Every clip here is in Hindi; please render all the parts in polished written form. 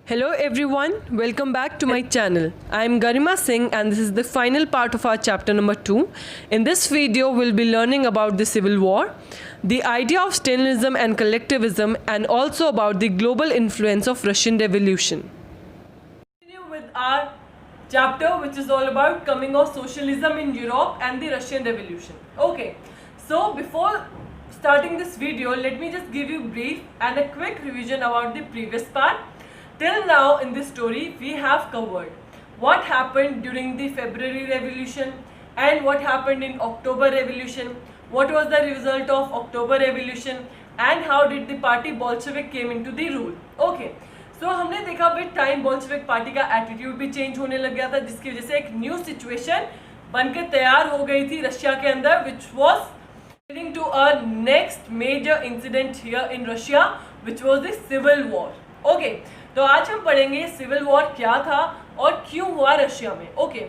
Hello everyone, welcome back to my channel. I am Garima Singh and this is the final part of our chapter number 2. In this video, we'll be learning about the Civil War, the idea of Stalinism and collectivism, and also about the global influence of Russian Revolution. Continue with our chapter which is all about coming of socialism in Europe and the Russian Revolution. Okay, so before starting this video, let me just give you brief and a quick revision about the previous part. Till now in this story we have covered what happened during the February Revolution and what happened in October Revolution, what was the result of October Revolution and how did the party Bolshevik came into the rule. Okay, so हमने देखा विद टाइम बोल्शेविक पार्टी का एटीट्यूड भी चेंज होने लग गया था जिसकी वजह से एक न्यू सिचुएशन बनके तैयार हो गई थी रशिया के अंदर which was leading to a next major incident here in Russia which was the Civil War. Okay, तो आज हम पढ़ेंगे सिविल वॉर क्या था और क्यों हुआ रशिया में. ओके,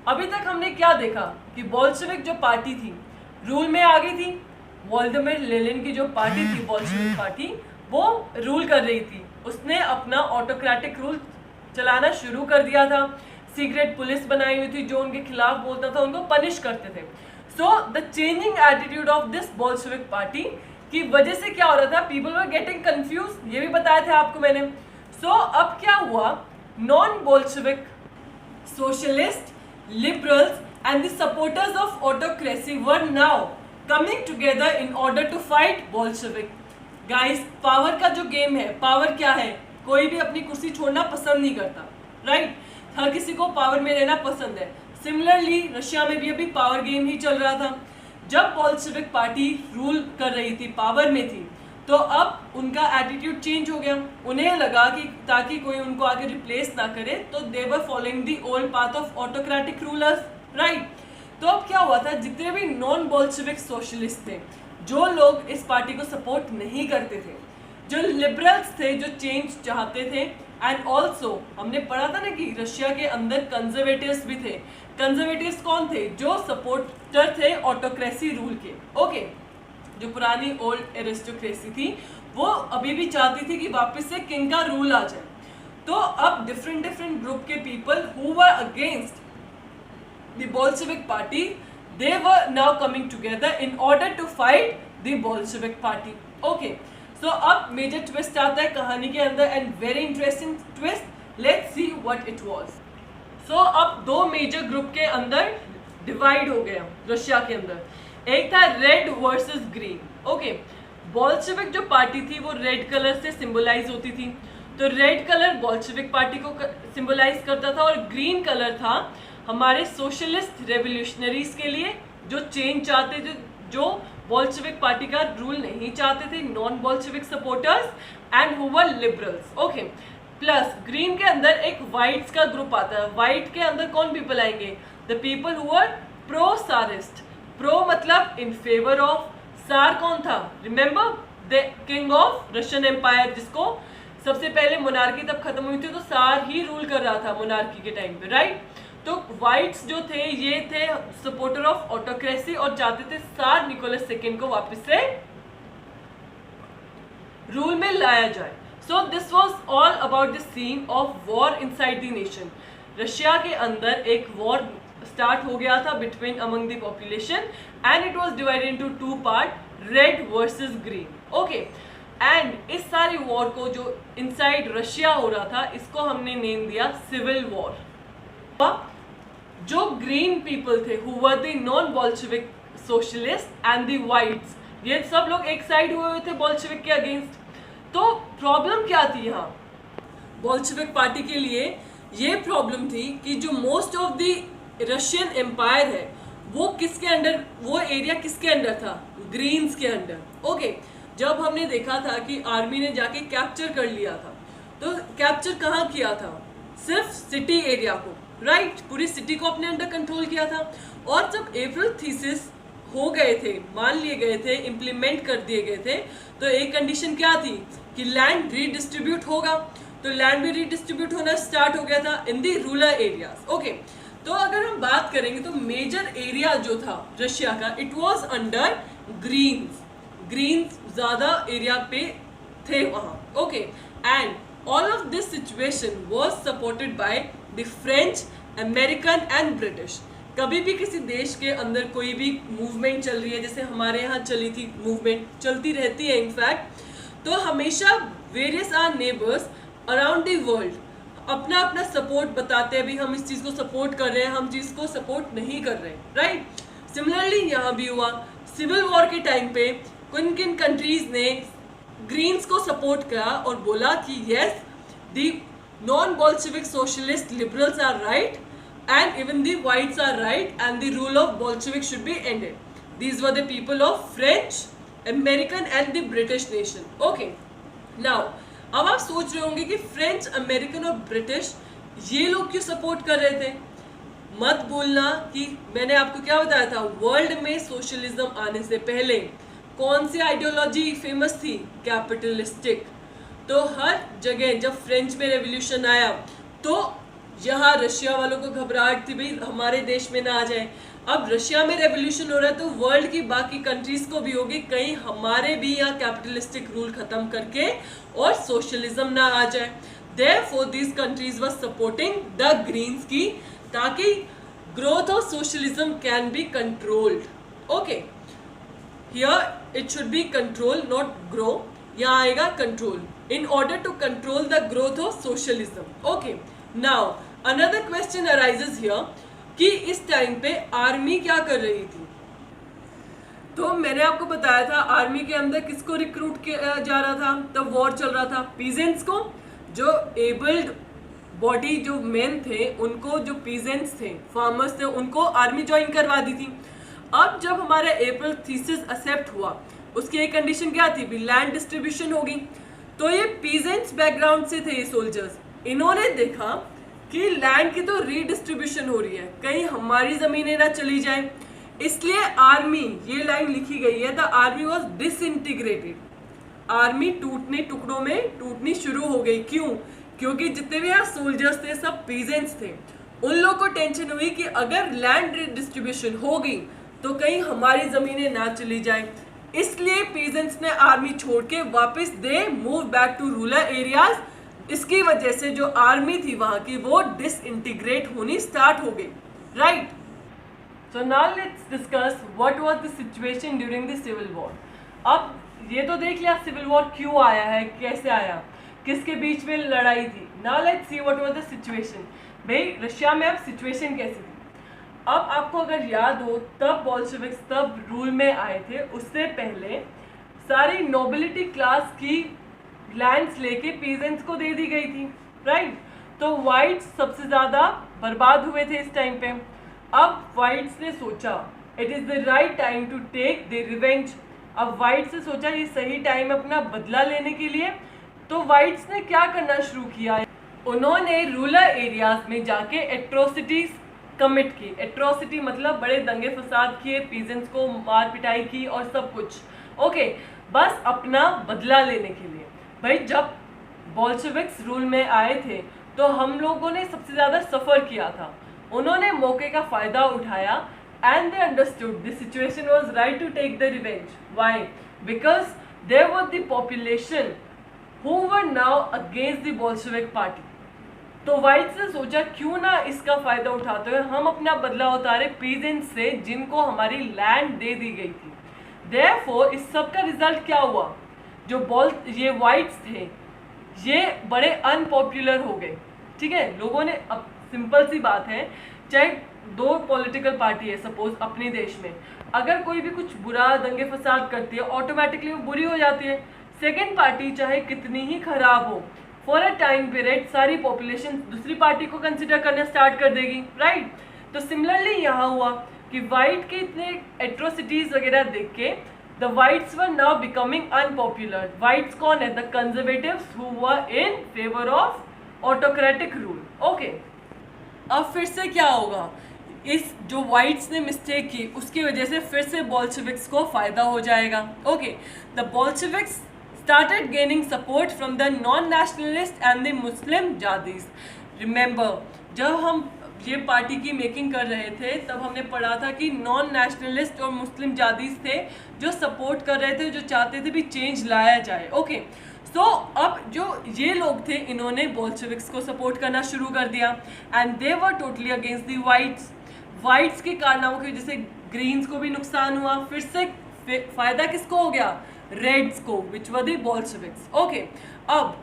अभी तक हमने क्या देखा कि बोल्शेविक जो पार्टी थी रूल में आ गई थी. व्लादिमीर लेनिन की जो पार्टी थी बोल्शेविक पार्टी वो रूल कर रही थी. उसने अपना ऑटोक्रेटिक रूल चलाना शुरू कर दिया था. सीक्रेट पुलिस बनाई हुई थी जो उनके खिलाफ बोलता था उनको पनिश करते थे. So the changing attitude of this Bolshevik party की वजह से क्या हो रहा था, पीपल वर गेटिंग कंफ्यूज, ये भी बताया था आपको मैंने. सो अब क्या हुआ, non Bolshevik socialist liberals and the supporters of autocracy were now coming together in order to fight Bolshevik. Guys, power का जो गेम है, पावर क्या है, कोई भी अपनी कुर्सी छोड़ना पसंद नहीं करता, राइट? हर किसी को पावर में रहना पसंद है. सिमिलरली रशिया में भी अभी पावर गेम ही चल रहा था. जब बोल्शेविक पार्टी रूल कर रही थी, पावर में थी, तो अब उनका एटीट्यूड चेंज हो गया. उन्हें लगा कि ताकि कोई उनको आगे रिप्लेस ना करे तो they were following the old path of autocratic rulers, right? तो अब क्या हुआ था, जितने भी नॉन बोल्शेविक सोशलिस्ट थे, जो लोग इस पार्टी को सपोर्ट नहीं करते थे, जो लिबरल्स थे, जो चेंज चाहते थे, एंड ऑल्सो हमने पढ़ा था ना कि रशिया के अंदर कंजर्वेटिव्स भी थे. कंजर्वेटिव्स कौन थे? जो सपोर्टर थे ऑटोक्रेसी रूल के. ओके, जो पुरानी ओल्ड एरिस्टोक्रेसी थी वो अभी भी चाहती थी कि वापस से किंग का रूल आ जाए. तो अब डिफरेंट ग्रुप के people who were against the Bolshevik party they were now coming together in order to fight the Bolshevik party. Okay, so अब मेजर ट्विस्ट आता है कहानी के अंदर and very interesting twist. Let's see what it was. So अब दो मेजर ग्रुप के अंदर डिवाइड हो गया रशिया के अंदर. एक था red versus green. Okay, Bolshevik जो पार्टी थी वो रेड कलर से सिंबलाइज होती थी. तो रेड कलर बोल्शेविक पार्टी को सिंबलाइज करता था और ग्रीन कलर था हमारे सोशलिस्ट रेवोल्यूशनरीज के लिए जो चेंज चाहते थे, जो बोल्शेविक पार्टी का रूल नहीं चाहते थे, non Bolshevik supporters and who were liberals. Okay, plus green के अंदर एक व्हाइट्स का ग्रुप आता है. व्हाइट के अंदर कौन पीपल आएंगे? The people who were pro tsarist. Pro मतलब इन फेवर ऑफ. सार कौन था? Remember the king of Russian empire, जिसको सबसे पहले मोनार्की तब खत्म हुई थी तो सार ही रूल कर रहा था मोनार्की के टाइम पे, राइट? तो व्हाइट्स जो थे ये थे सपोर्टर ऑफ ऑटोक्रेसी और चाहते थे सार निकोलस सेकंड को वापस से रूल में लाया जाए. So this was all about the scene of war inside the nation. Russia के अंदर एक वॉर स्टार्ट हो गया था between among the population and it was divided into two part, red versus green. Okay, and इस सारी वॉर को जो इनसाइड रशिया हो रहा था इसको हमने नेम दिया सिविल वॉर. जो ग्रीन पीपल थे who were the non Bolshevik socialist and the whites, ये सब लोग एक साइड हुए हुए थे बोल्शेविक के अगेंस्ट. तो प्रॉब्लम क्या थी यहाँ बोल्शेविक पार्टी के लिए? ये प्रॉब्लम थी कि जो most of the Russian empire है वो किसके अंडर, वो एरिया किसके अंडर था? ग्रीन्स के अंडर. ओके, जब हमने देखा था कि आर्मी ने जाके कैप्चर कर लिया था, तो कैप्चर कहाँ किया था? सिर्फ सिटी एरिया को, राइट? पूरी सिटी को अपने अंडर कंट्रोल किया था. और जब एप्रल थीसिस हो गए थे, मान लिए गए थे, इम्प्लीमेंट कर दिए गए थे, तो एक कंडीशन क्या थी कि लैंड रीडिस्ट्रीब्यूट होगा. तो लैंड भी रीडिस्ट्रीब्यूट होना स्टार्ट हो गया था इन दी रूरल एरियाज. ओके, तो अगर हम बात करेंगे तो मेजर एरिया जो था रशिया का it was under greens. Greens ज़्यादा एरिया पे थे वहाँ. Okay, and All of this situation was supported by the French, American and British. कभी भी किसी देश के अंदर कोई भी मूवमेंट चल रही है, जैसे हमारे यहाँ चली थी मूवमेंट, चलती रहती है इनफैक्ट, तो हमेशा various our neighbours around the world अपना अपना सपोर्ट बताते हैं, भी हम इस चीज़ को सपोर्ट कर रहे हैं, हम चीज़ को सपोर्ट नहीं कर रहे, राइट। सिमिलरली यहाँ भी हुआ, सिविल वॉर के टाइम पे किन किन कंट्रीज ने ग्रीन्स को सपोर्ट किया और बोला कि yes the non Bolshevik socialist liberals are right and even the whites are right and the rule of Bolshevik should be ended. These were the people of French, American and the British nation. Okay. Now, अब आप सोच रहे होंगे कि फ्रेंच, अमेरिकन और ब्रिटिश ये लोग क्यों सपोर्ट कर रहे थे। मत भूलना कि मैंने आपको क्या बताया था, वर्ल्ड में सोशलिज्म आने से पहले कौन सी आइडियोलॉजी फेमस थी, कैपिटलिस्टिक। तो हर जगह जब फ्रेंच में रेवोल्यूशन आया तो यहाँ रशिया वालों को घबराहट थी, भाई हमारे देश में ना आ जाए। अब रशिया में रेवोल्यूशन हो रहा है तो वर्ल्ड की बाकी कंट्रीज को भी होगी कहीं हमारे भी यहाँ कैपिटलिस्टिक रूल खत्म करके और सोशलिज्म ना आ जाए। Therefore these countries were supporting the Greens की, ताकि growth of socialism can be controlled. Okay, here it should be control not grow, यहाँ आएगा control, in order to control the growth of socialism. Okay, now another question arises here कि इस टाइम पे आर्मी क्या कर रही थी। तो मैंने आपको बताया था आर्मी के अंदर किसको रिक्रूट किया जा रहा था, तब वॉर चल रहा था, पीजेंट्स को, जो एबल्ड बॉडी जो मेन थे उनको, जो पीजेंट्स थे, फार्मर्स थे, उनको आर्मी ज्वाइन करवा दी थी। अब जब हमारा एप्रल थीसिस एक्सेप्ट हुआ उसकी एक कंडीशन क्या थी, भी लैंड डिस्ट्रीब्यूशन होगी। तो ये पीजेंट्स बैकग्राउंड से थे ये सोल्जर्स, इन्होंने देखा कि लैंड की तो रीडिस्ट्रीब्यूशन हो रही है, कहीं हमारी जमीनें ना चली जाए, इसलिए आर्मी, ये लाइन लिखी गई है, the army was disintegrated. Army टूटने टुकड़ों में टूटनी शुरू हो गई। क्यों? क्योंकि जितने भी यहाँ सोल्जर्स थे सब पीजेंट्स थे, उन लोगों को टेंशन हुई कि अगर लैंड रीडिस्ट्रीब्यूशन होगी तो कहीं हमारी जमीनें ना चली जाए, इसलिए पीजेंट्स ने आर्मी छोड़ के वापस they move back to rural areas. इसकी वजह से जो आर्मी थी वहां की वो डिसइंटीग्रेट होनी स्टार्ट हो गई, right. So now let's discuss what was the situation during the civil war. अब ये तो देख लिया सिविल वॉर क्यों आया है, कैसे आया, किसके बीच में लड़ाई थी। Now let's see what was the situation. भाई रशिया में अब सिचुएशन कैसी थी। अब आपको अगर याद हो तब बोल्शेविक्स तब रूल में आए थे, उससे पहले सारी नोबिलिटी क्लास की लैंड्स लेके पीजेंट्स को दे दी गई थी, राइट। तो वाइट्स सबसे ज़्यादा बर्बाद हुए थे इस टाइम पे। अब वाइट्स ने सोचा it is the right time to take the revenge. अब वाइट्स ने सोचा ये सही टाइम अपना बदला लेने के लिए। तो वाइट्स ने क्या करना शुरू किया, उन्होंने रूरल एरियाज में जाके एट्रोसिटीज कमिट की। एट्रोसिटी मतलब बड़े दंगे फसाद किए, पीजेंट्स को मार पिटाई की और सब कुछ, ओके, बस अपना बदला लेने के लिए। भाई जब बोल्शेविक्स रूल में आए थे तो हम लोगों ने सबसे ज़्यादा सफ़र किया था, उन्होंने मौके का फ़ायदा उठाया and they understood the situation was right to take the revenge. Why? Because there was the population who were now against the Bolshevik party. तो वाइट्स ने सोचा क्यों ना इसका फ़ायदा उठाते हुए हम अपना बदला उतारे पीजेंट्स से जिनको हमारी लैंड दे दी गई थी। देयरफॉर इस सब का रिजल्ट क्या हुआ, जो ये वाइट्स थे ये बड़े अनपॉपुलर हो गए, ठीक है। लोगों ने, अब सिंपल सी बात है, चाहे दो पॉलिटिकल पार्टी है सपोज अपने देश में, अगर कोई भी कुछ बुरा दंगे फसाद करती है ऑटोमेटिकली वो बुरी हो जाती है। सेकेंड पार्टी चाहे कितनी ही खराब हो, फॉर अ टाइम पीरियड सारी पॉपुलेशन दूसरी पार्टी को कंसिडर करना स्टार्ट कर देगी, राइट। तो सिमिलरली यहाँ हुआ कि वाइट के इतने एट्रोसिटीज वगैरह देख के the whites were now becoming unpopular. Whites कौन है? The conservatives who were in favor of autocratic rule. Okay. अब फिर से क्या होगा, इस जो whites ने मिस्टेक की उसकी वजह से फिर से बोल्शेविक्स को फायदा हो जाएगा। Okay. The Bolsheviks started gaining support from the non-nationalist and the Muslim Jadis. Remember, जब हम ये पार्टी की मेकिंग कर रहे थे तब हमने पढ़ा था कि नॉन नेशनलिस्ट और मुस्लिम जादीज थे जो सपोर्ट कर रहे थे, जो चाहते थे भी चेंज लाया जाए, ओके। सो अब जो ये लोग थे इन्होंने बोल्शेविक्स को सपोर्ट करना शुरू कर दिया and they were totally against the whites के कारनामों की वजह से ग्रीन्स को भी नुकसान हुआ, फिर से फायदा किसको हो गया, रेड्स को, विच वर द बोल्शेविक्स। ओके, अब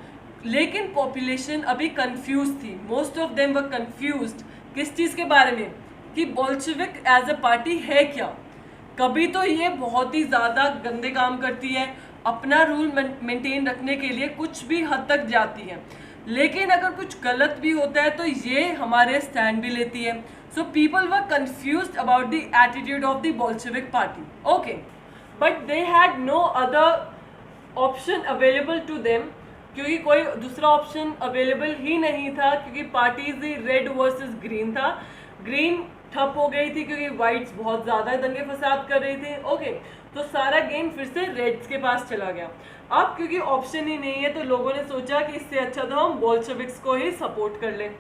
लेकिन पॉपुलेशन अभी कंफ्यूज थी, most of them were confused किस चीज़ के बारे में कि बोल्शेविक एज अ पार्टी है क्या। कभी तो ये बहुत ही ज़्यादा गंदे काम करती है, अपना रूल मेंटेन रखने के लिए कुछ भी हद तक जाती है, लेकिन अगर कुछ गलत भी होता है तो ये हमारे स्टैंड भी लेती है। So people were confused about the attitude of the Bolshevik party. Okay, but they had no other option available to them, क्योंकि कोई दूसरा ऑप्शन अवेलेबल ही नहीं था, क्योंकि पार्टीज रेड वर्सेस ग्रीन था। ग्रीन ठप हो गई थी क्योंकि वाइट्स बहुत ज़्यादा दंगे फसाद कर रहे थे। ओके, तो सारा गेम फिर से रेड्स के पास चला गया। अब क्योंकि ऑप्शन ही नहीं है तो लोगों ने सोचा कि इससे अच्छा तो हम बोल्शेविक्स को ही सपोर्ट कर लें।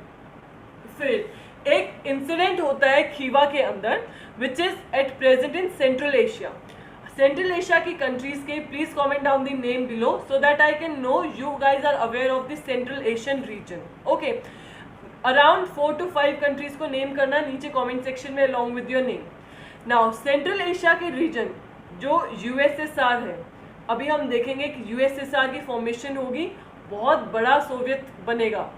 फिर एक इंसिडेंट होता है खीवा के अंदर, which is at present in Central Asia. Central Asia की कंट्रीज के please comment down the name below so that I can know you guys are aware of the Central Asian region. Okay, around 4 to 5 countries को नेम करना नीचे कमेंट सेक्शन में along with your name. Now Central Asia के रीजन जो यूएसएसआर है, अभी हम देखेंगे कि यूएसएसआर की फॉर्मेशन होगी, बहुत बड़ा सोवियत बनेगा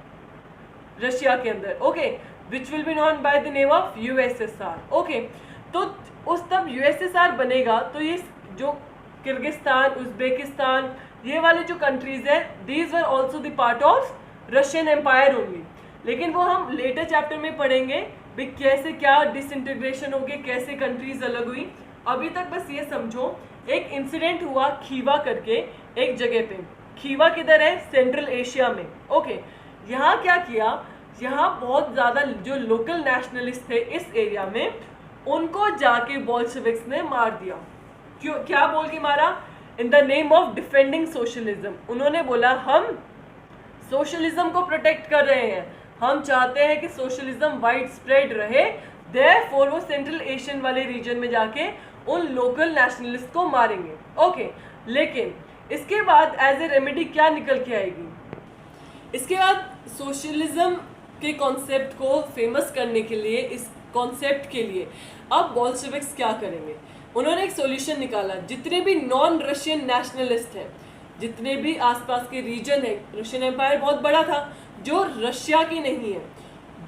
रशिया के अंदर। Okay, which will be known by the name of USSR. Okay, तो उस तब यूएसएसआर बनेगा तो ये जो किर्गिस्तान, उज्बेकिस्तान, ये वाले जो कंट्रीज है, these were also the part of Russian empire only. लेकिन वो हम लेटर चैप्टर में पढ़ेंगे भी कैसे क्या डिसइंटीग्रेशन हो गए, कैसे कंट्रीज अलग हुई। अभी तक बस ये समझो एक इंसिडेंट हुआ खीवा करके एक जगह पे। खीवा किधर है, सेंट्रल एशिया में। ओके, यहाँ क्या किया, यहाँ बहुत ज़्यादा जो लोकल नेशनलिस्ट थे इस एरिया में, उनको जाके बोल्शेविक्स ने मार दिया। क्यों, क्या बोल के मारा, in the name of defending socialism. उन्होंने बोला हम सोशलिज्म को प्रोटेक्ट कर रहे हैं, हम चाहते हैं कि सोशलिज्म वाइड स्प्रेड रहे, देयरफॉर वो सेंट्रल एशियन वाले रीजन में जाके उन लोकल नेशनलिस्ट को मारेंगे। ओके, लेकिन इसके बाद एज ए रेमेडी क्या निकल के आएगी, इसके बाद सोशलिज्म के कॉन्सेप्ट को फेमस करने के लिए, इस कॉन्सेप्ट के लिए अब बोल्शेविक्स क्या करेंगे, उन्होंने एक सॉल्यूशन निकाला। जितने भी नॉन रशियन नेशनलिस्ट हैं, जितने भी आसपास के रीजन है, रशियन एम्पायर बहुत बड़ा था, जो रशिया की नहीं है,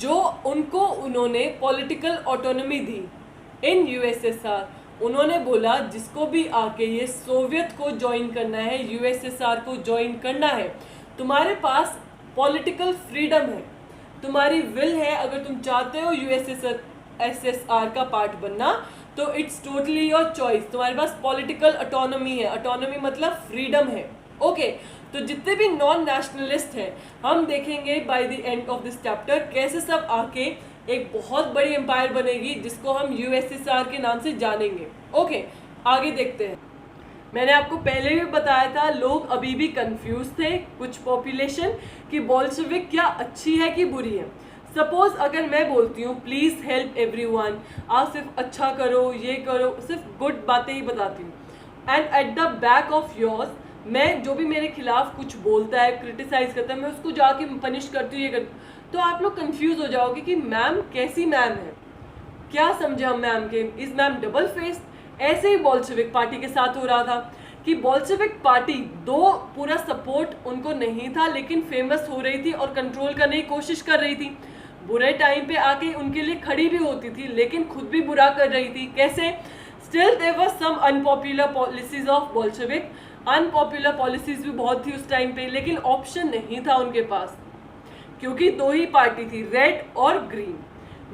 जो उनको उन्होंने पॉलिटिकल ऑटोनॉमी दी इन यूएसएसआर। उन्होंने बोला जिसको भी आके ये सोवियत को ज्वाइन करना है, यूएसएसआर को ज्वाइन करना है, तुम्हारे पास पॉलिटिकल फ्रीडम है, तुम्हारी विल है, अगर तुम चाहते हो यूएसएसआर का पार्ट बनना तो इट्स टोटली योर चॉइस, तुम्हारे पास पॉलिटिकल ऑटोनॉमी है। ऑटोनॉमी मतलब फ्रीडम है। ओके, तो जितने भी नॉन नेशनलिस्ट हैं, हम देखेंगे by the end of this chapter कैसे सब आके एक बहुत बड़ी एम्पायर बनेगी जिसको हम यूएसएसआर के नाम से जानेंगे। ओके, आगे देखते हैं। मैंने आपको पहले भी बताया था, लोग अभी भी कंफ्यूज थे, कुछ पॉपुलेशन, कि बोल्शेविक क्या अच्छी है कि बुरी है। सपोज अगर मैं बोलती हूँ प्लीज़ हेल्प एवरीवन, आप सिर्फ अच्छा करो, ये करो, सिर्फ गुड बातें ही बताती हूँ, and at the back of yours मैं जो भी मेरे खिलाफ कुछ बोलता है, क्रिटिसाइज करता है, मैं उसको जाके पनिश करती हूँ, ये करती हूँ, तो आप लोग कंफ्यूज हो जाओगे कि मैम कैसी मैम है, क्या समझे हम मैम के, इज मैम डबल फेस्ड। ऐसे ही बोल्शेविक पार्टी के साथ हो रहा था कि बोल्शेविक पार्टी दो पूरा सपोर्ट उनको नहीं था, लेकिन फेमस हो रही थी और कंट्रोल करने की कोशिश कर रही थी। बुरे टाइम पे आके उनके लिए खड़ी भी होती थी, लेकिन खुद भी बुरा कर रही थी। कैसे? Still there were some unpopular policies of Bolshevik. Unpopular policies भी बहुत थी उस टाइम पे, लेकिन ऑप्शन नहीं था उनके पास, क्योंकि दो ही पार्टी थी, रेड और ग्रीन।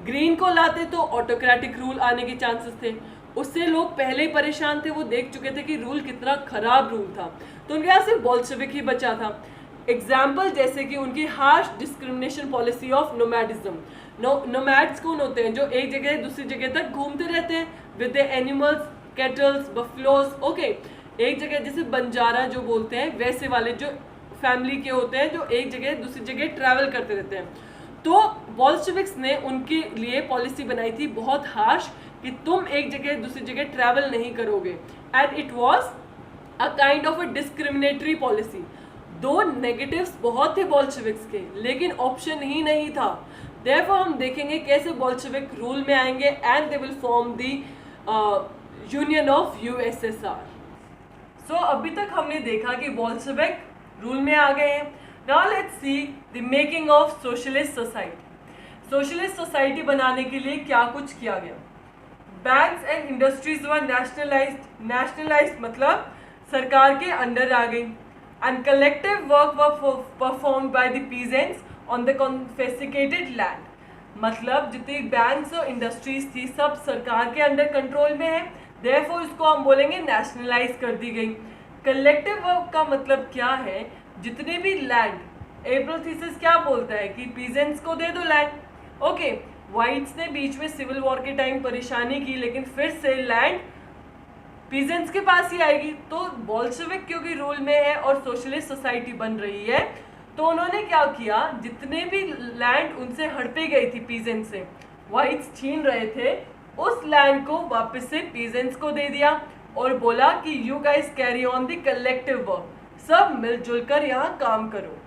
ग्रीन को लाते तो ऑटोक्रेटिक रूल आने के चांसेस थे, उससे लोग पहले ही परेशान थे, वो देख चुके थे कि रूल कितना खराब रूल था, तो उनके यहाँ सिर्फ बोल्शेविक ही बचा था। एग्जाम्पल जैसे कि उनकी harsh discrimination policy of nomadism. Nomads कौन होते हैं? जो एक जगह दूसरी जगह तक घूमते रहते हैं with the animals, kettles, buffaloes. Okay, एक जगह जैसे बंजारा जो बोलते हैं, वैसे वाले जो फैमिली के होते हैं जो एक जगह दूसरी जगह ट्रैवल करते रहते हैं। तो बोल्शेविक्स ने उनके लिए पॉलिसी बनाई थी बहुत हार्श कि तुम एक जगह दूसरी जगह ट्रैवल नहीं करोगे, and it was a kind of a discriminatory policy. दो नेगेटिव्स बहुत थे बोल्शेविक्स के, लेकिन ऑप्शन ही नहीं था। देयरफॉर हम देखेंगे कैसे बोल्शेविक रूल में आएंगे and they will form the union of USSR. So अभी तक हमने देखा कि बोल्शेविक रूल में आ गए हैं। Now let's see the making of socialist society. Socialist society बनाने के लिए क्या कुछ किया गया। Banks and industries were nationalised मतलब सरकार के अंडर आ गई। And collective work were performed by the peasants on the confiscated land, मतलब जितनी बैंक्स और इंडस्ट्रीज थी सब सरकार के अंडर कंट्रोल में है, देयरफॉर इसको हम बोलेंगे नेशनलाइज कर दी गई। कलेक्टिव वर्क का मतलब क्या है, जितने भी लैंड, एब्रल थीसिस क्या बोलता है कि पीजेंट्स को दे दो लैंड। ओके, व्हाइट्स ने बीच में सिविल वॉर के टाइम परेशानी की, लेकिन फिर से लैंड पीजेंट्स के पास ही आएगी। तो बोल्शेविक क्योंकि रूल में है और सोशलिस्ट सोसाइटी बन रही है, तो उन्होंने क्या किया, जितने भी लैंड उनसे हड़पे गई थी पीजेंट्स से, व्हाइट्स छीन रहे थे, उस लैंड को वापस से पीजेंट्स को दे दिया और बोला कि you guys carry on the collective work, सब मिलजुल कर यहाँ काम करो।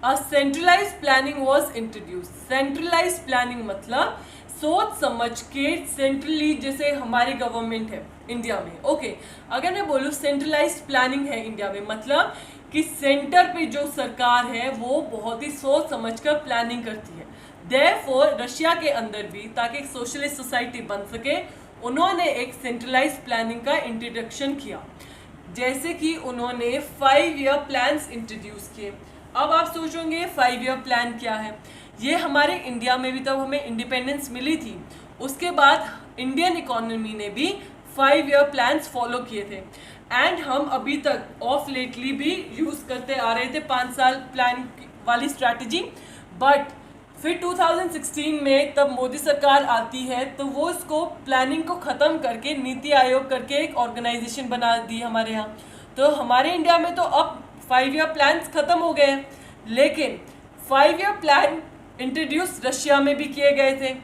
A centralized planning was introduced. Centralized planning मतलब सोच समझ के सेंट्रली, जैसे हमारी गवर्नमेंट है इंडिया में। ओके, अगर मैं बोलूँ सेंट्रलाइज्ड प्लानिंग है इंडिया में, मतलब कि सेंटर पे जो सरकार है वो बहुत ही सोच समझ कर प्लानिंग करती है। देयरफॉर रशिया के अंदर भी, ताकि एक सोशलिस्ट सोसाइटी बन सके, उन्होंने एक सेंट्रलाइज्ड प्लानिंग का इंट्रोडक्शन किया। जैसे कि उन्होंने 5 ईयर प्लान्स इंट्रोड्यूस किए। अब आप सोचोगे 5 ईयर प्लान क्या है। ये हमारे इंडिया में भी तब हमें इंडिपेंडेंस मिली थी, उसके बाद इंडियन इकोनॉमी ने भी 5 ईयर प्लान्स फॉलो किए थे एंड हम अभी तक ऑफ लेटली भी यूज़ करते आ रहे थे 5 साल प्लान वाली स्ट्रैटेजी। बट फिर 2016 में तब मोदी सरकार आती है तो वो इसको प्लानिंग को ख़त्म करके नीति आयोग करके एक ऑर्गेनाइजेशन बना दी हमारे यहाँ। तो हमारे इंडिया में तो अब 5 ईयर प्लान्स ख़त्म हो गए हैं, लेकिन 5 ईयर प्लान इंट्रोड्यूस रशिया में भी किए गए थे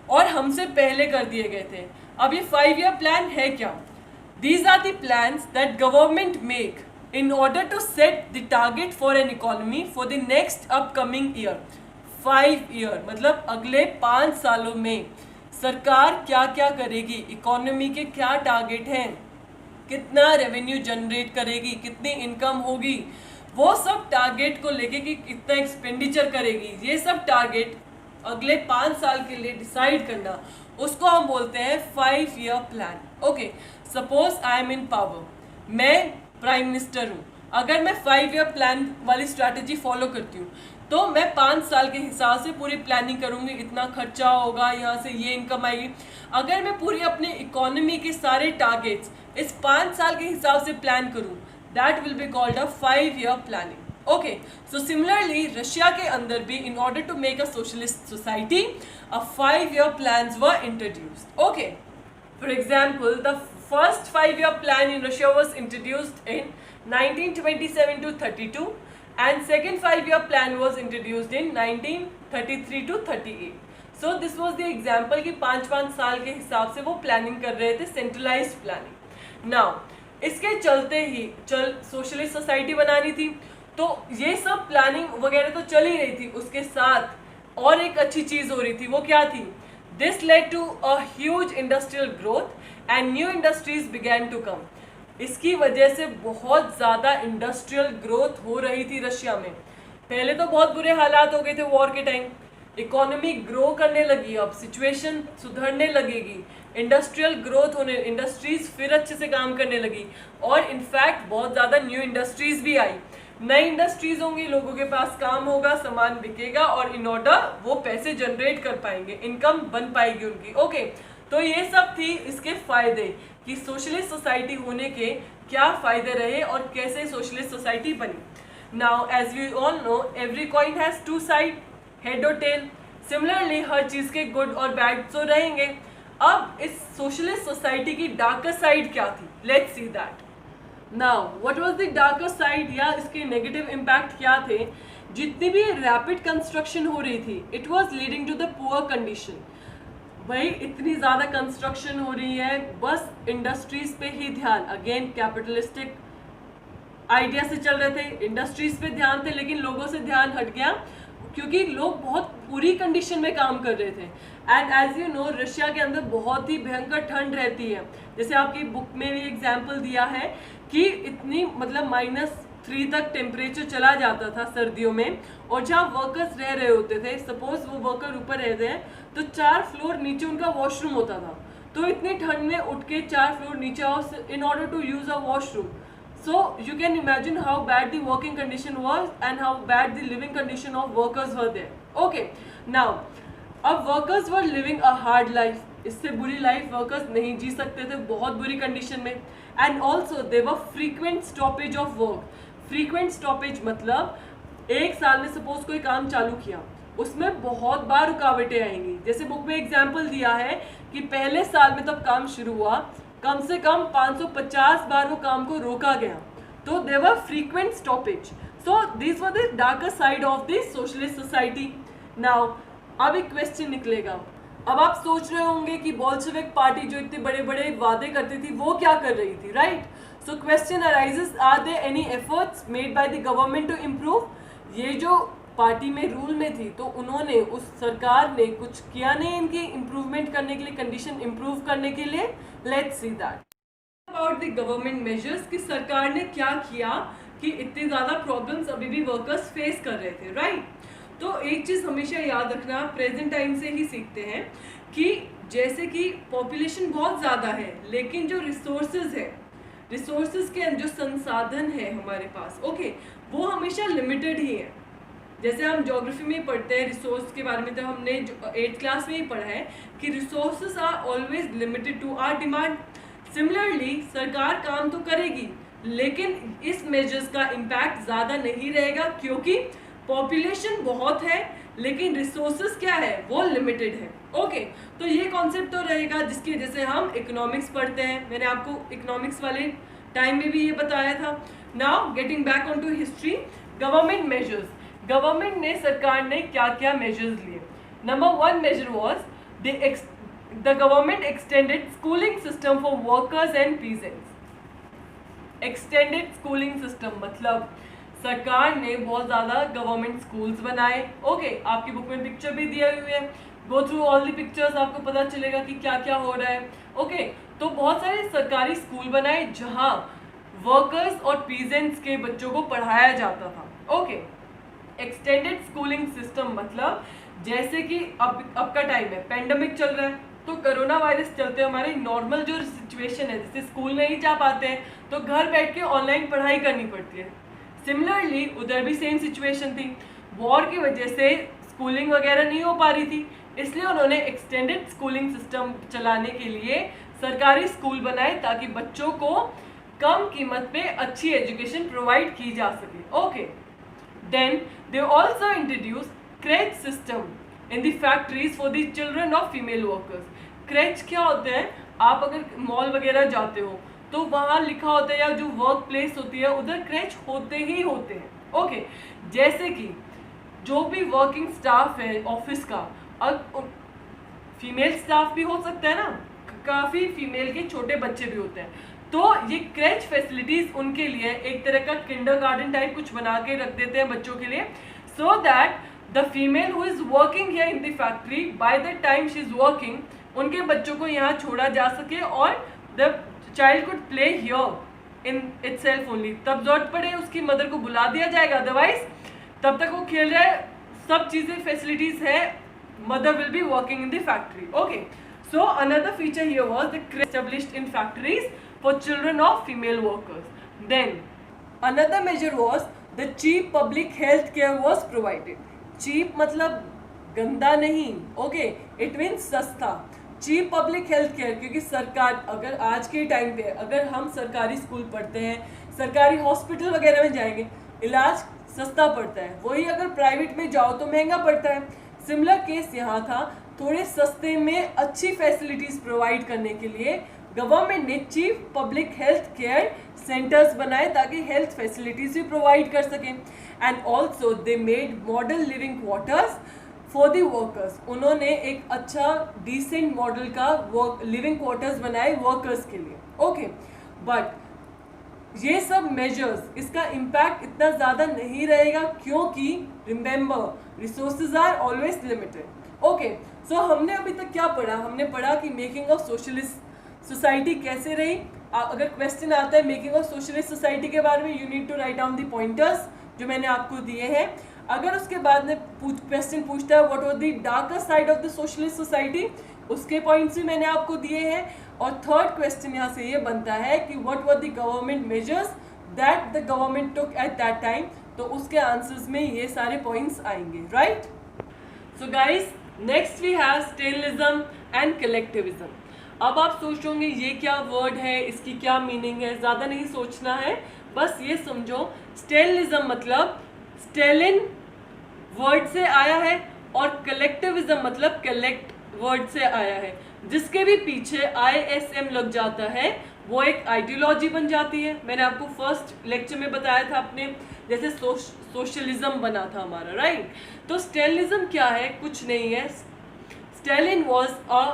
और हमसे पहले कर दिए गए थे। अब ये 5 ईयर प्लान है क्या? These are the plans that government make in order to set the target for an economy for the next upcoming year. 5 year मतलब अगले 5 सालों में सरकार क्या क्या करेगी, इकोनॉमी के क्या टारगेट हैं, कितना रेवेन्यू जनरेट करेगी, कितनी इनकम होगी, वो सब टारगेट को लेके कि कितना एक्सपेंडिचर करेगी, ये सब टारगेट अगले 5 साल के लिए डिसाइड करना, उसको हम बोलते हैं 5 year plan. Okay, suppose I am in power, मैं प्राइम मिनिस्टर हूँ, अगर मैं 5 ईयर प्लान वाली स्ट्रैटेजी फॉलो करती हूँ तो मैं 5 साल के हिसाब से पूरी प्लानिंग करूँगी, इतना खर्चा होगा, यहाँ से ये इनकम आएगी। अगर मैं पूरी अपने इकोनॉमी के सारे टारगेट्स इस 5 साल के हिसाब से प्लान करूँ, that will be called a 5 year planning. Okay, so similarly Russia के अंदर भी in order to make a socialist society a 5 year plans were introduced. Okay, for example the first 5 year plan in Russia was introduced in 1927 to 32 and second 5 year plan was introduced in 1933 to 38. So this was the example कि 5-5 साल के हिसाब से वो प्लानिंग कर रहे थे, सेंट्रलाइज्ड प्लानिंग। नाउ इसके चलते ही सोशलिस्ट सोसाइटी बनानी थी, तो ये सब प्लानिंग वगैरह तो चल ही रही थी, उसके साथ और एक अच्छी चीज़ हो रही थी, वो क्या थी? This led to a huge industrial growth and new industries began to come. इसकी वजह से बहुत ज़्यादा इंडस्ट्रियल ग्रोथ हो रही थी रशिया में। पहले तो बहुत बुरे हालात हो गए थे वॉर के टाइम, इकोनॉमी ग्रो करने लगी, अब सिचुएशन सुधरने लगेगी, इंडस्ट्रियल ग्रोथ होने, इंडस्ट्रीज फिर अच्छे से काम करने लगी और इनफैक्ट बहुत ज़्यादा न्यू इंडस्ट्रीज भी आई। नई इंडस्ट्रीज होंगी, लोगों के पास काम होगा, सामान बिकेगा और इन ऑर्डर वो पैसे जनरेट कर पाएंगे, इनकम बन पाएगी उनकी। ओके, तो ये सब थी इसके फायदे कि सोशलिस्ट सोसाइटी होने के क्या फायदे रहे और कैसे सोशलिस्ट सोसाइटी बनी। Now as we all know every coin has 2 side, head और टेल। सिमिलरली हर चीज़ के गुड और बैड तो रहेंगे। अब इस सोशलिस्ट सोसाइटी की डार्कर साइड क्या थी? Let's see that. Now what was the darker side, या इसके नेगेटिव इम्पैक्ट क्या थे? जितनी भी रैपिड कंस्ट्रक्शन हो रही थी, it was leading to the poor condition. भाई इतनी ज़्यादा कंस्ट्रक्शन हो रही है, बस इंडस्ट्रीज पे ही ध्यान, अगेन कैपिटलिस्टिक आइडिया से चल रहे थे, इंडस्ट्रीज पे ध्यान थे, लेकिन लोगों से ध्यान हट गया क्योंकि लोग बहुत बुरी कंडीशन में काम कर रहे थे। And as you know Russia के अंदर बहुत ही भयंकर ठंड रहती है, जैसे आपकी बुक में भी एग्जाम्पल दिया है कि इतनी मतलब -3 तक टेम्परेचर चला जाता था सर्दियों में, और जहाँ वर्कर्स रह रहे होते थे, सपोज वो वर्कर ऊपर रहते हैं तो 4 फ्लोर नीचे उनका वॉशरूम होता था, तो इतनी ठंड में उठ के 4 फ्लोर नीचे आओ in order to use a washroom. So you can imagine how bad the working condition was and how bad the living condition of workers were there. Okay, now अब workers were living a hard life. इससे बुरी लाइफ वर्कर्स नहीं जी सकते थे, बहुत बुरी कंडीशन में. And also they were frequent stoppage of work. Frequent stoppage मतलब एक साल में सपोज कोई काम चालू किया, उसमें बहुत बार रुकावटें आएंगी. जैसे बुक में एग्जाम्पल दिया है कि पहले साल में तब काम शुरू हुआ, कम से कम 550 बार वो काम को रोका गया. तो they were frequent stoppage. So this was the darker side of the socialist society. Now अब एक क्वेश्चन निकलेगा. अब आप सोच रहे होंगे कि बोल्शेविक पार्टी जो इतने बड़े बड़े वादे करती थी वो क्या कर रही थी, right? So question arises, are there any efforts made by the government to improve? ये जो पार्टी में रूल में थी तो उन्होंने, उस सरकार ने कुछ किया नहीं इनकी इम्प्रूवमेंट करने के लिए, कंडीशन इम्प्रूव करने के लिए? Let's see that about the government measures कि सरकार ने क्या किया कि इतनी ज़्यादा प्रॉब्लम्स अभी भी वर्कर्स फेस कर रहे थे, राइट? तो एक चीज़ हमेशा याद रखना, प्रेजेंट टाइम से ही सीखते हैं कि जैसे कि पॉपुलेशन बहुत ज़्यादा है लेकिन जो रिसोर्सेज है, रिसोर्सेज के जो संसाधन है हमारे पास, ओके, वो हमेशा लिमिटेड ही है. जैसे हम ज्योग्राफी में पढ़ते हैं रिसोर्स के बारे में, तो हमने 8th क्लास में ही पढ़ा है कि resources are always limited to our demand. Similarly सरकार काम तो करेगी लेकिन इस मेजर्स का इम्पैक्ट ज़्यादा नहीं रहेगा क्योंकि पॉपुलेशन बहुत है लेकिन रिसोर्सेज क्या है, वो लिमिटेड है. ओके, तो ये कॉन्सेप्ट तो रहेगा जिसकी वजह से हम इकोनॉमिक्स पढ़ते हैं. मैंने आपको इकोनॉमिक्स वाले टाइम में भी ये बताया था. Now getting back on to history, government measures. Government ने, सरकार ने क्या क्या मेजर्स लिए? Number 1 major was the government extended schooling system for workers and peasants. Extended schooling system मतलब सरकार ने बहुत ज़्यादा गवर्नमेंट स्कूल्स बनाए. ओके, आपकी बुक में पिक्चर भी दिया हुई है, go through all the pictures, आपको पता चलेगा कि क्या क्या हो रहा है. ओके, तो बहुत सारे सरकारी स्कूल बनाए जहाँ वर्कर्स और पीजेंट्स के बच्चों को पढ़ाया जाता था. ओके, एक्सटेंडेड स्कूलिंग सिस्टम मतलब जैसे कि अब का टाइम है, पेंडेमिक चल रहा है, तो कोरोना वायरस चलते हमारे नॉर्मल जो सिचुएशन है, जैसे स्कूल नहीं जा पाते हैं तो घर बैठ के ऑनलाइन पढ़ाई करनी पड़ती है. सिमिलरली उधर भी सेम सिचुएशन थी, वॉर की वजह से स्कूलिंग वगैरह नहीं हो पा रही थी, इसलिए उन्होंने एक्सटेंडेड स्कूलिंग सिस्टम चलाने के लिए सरकारी स्कूल बनाए ताकि बच्चों को कम कीमत पे अच्छी एजुकेशन प्रोवाइड की जा सके. Okay, then they also introduce creche system in the factories for the children of female workers. Creche क्या होते हैं? आप अगर मॉल वगैरह जाते हो तो वहाँ लिखा होता है, या जो वर्क प्लेस होती है उधर क्रेच होते ही होते हैं. ओके, जैसे कि जो भी वर्किंग स्टाफ है ऑफिस का, अब फीमेल स्टाफ भी हो सकता है ना, काफ़ी फीमेल के छोटे बच्चे भी होते हैं, तो ये क्रेच फैसिलिटीज़ उनके लिए एक तरह का किंडरगार्टन टाइप कुछ बना के रख देते हैं बच्चों के लिए, so that the female who is working here in the factory, by the time she is working, उनके बच्चों को यहाँ छोड़ा जा सके और the child could play here in itself only. तब जरूरत पड़े उसकी मदर को बुला दिया जाएगा, अदरवाइज तब तक वो खेल रहा है, सब चीज़ें फैसिलिटीज़ है, mother will be working in the factory. Okay, so another feature here was the creche established in factories for children of female workers. Then another major was the cheap public health care was provided. Cheap मतलब गंदा नहीं, ओके, इट मीन्स सस्ता. चीप पब्लिक हेल्थ केयर, क्योंकि सरकार, अगर आज के टाइम पे अगर हम सरकारी स्कूल पढ़ते हैं, सरकारी हॉस्पिटल वगैरह में जाएंगे, इलाज सस्ता पड़ता है, वही अगर प्राइवेट में जाओ तो महंगा पड़ता है. सिमिलर केस यहाँ था, थोड़े सस्ते में अच्छी फैसिलिटीज़ प्रोवाइड करने के लिए गवर्नमेंट ने chief public health care centres बनाए ताकि हेल्थ फैसिलिटीज़ भी प्रोवाइड कर सकें. And also they made model living quarters for the workers. उन्होंने एक अच्छा डिसेंट मॉडल का लिविंग क्वार्टर्स बनाए वर्कर्स के लिए. ओके, बट ये सब मेजर्स, इसका इम्पैक्ट इतना ज़्यादा नहीं रहेगा, क्योंकि remember resources are always limited. Okay, so हमने अभी तक क्या पढ़ा? हमने पढ़ा कि मेकिंग ऑफ सोशलिस्ट सोसाइटी कैसे रही। अगर क्वेश्चन आता है मेकिंग ऑफ सोशलिस्ट सोसाइटी के बारे में, you need to write down the pointers जो मैंने आपको दिए हैं। अगर उसके बाद में क्वेश्चन पूछता है what was the darker side of the socialist society, उसके पॉइंट्स भी मैंने आपको दिए हैं। और थर्ड क्वेश्चन यहाँ से ये बनता है कि what were the government measures that the government took at that time, तो उसके आंसर्स में ये सारे पॉइंट्स आएंगे, right. So guys, next we have Stalinism and collectivism. अब आप सोचोगे ये क्या वर्ड है, इसकी क्या मीनिंग है? ज़्यादा नहीं सोचना है, बस ये समझो स्टेलिनिज्म मतलब स्टेलिन वर्ड से आया है और कलेक्टिविज्म मतलब कलेक्ट वर्ड से आया है। जिसके भी पीछे ISM लग जाता है वो एक आइडियोलॉजी बन जाती है। मैंने आपको फर्स्ट लेक्चर में बताया था अपने, जैसे सोशलिज्म बना था हमारा, राइट। तो स्टेलिनिज्म क्या है? कुछ नहीं है। Stalin was a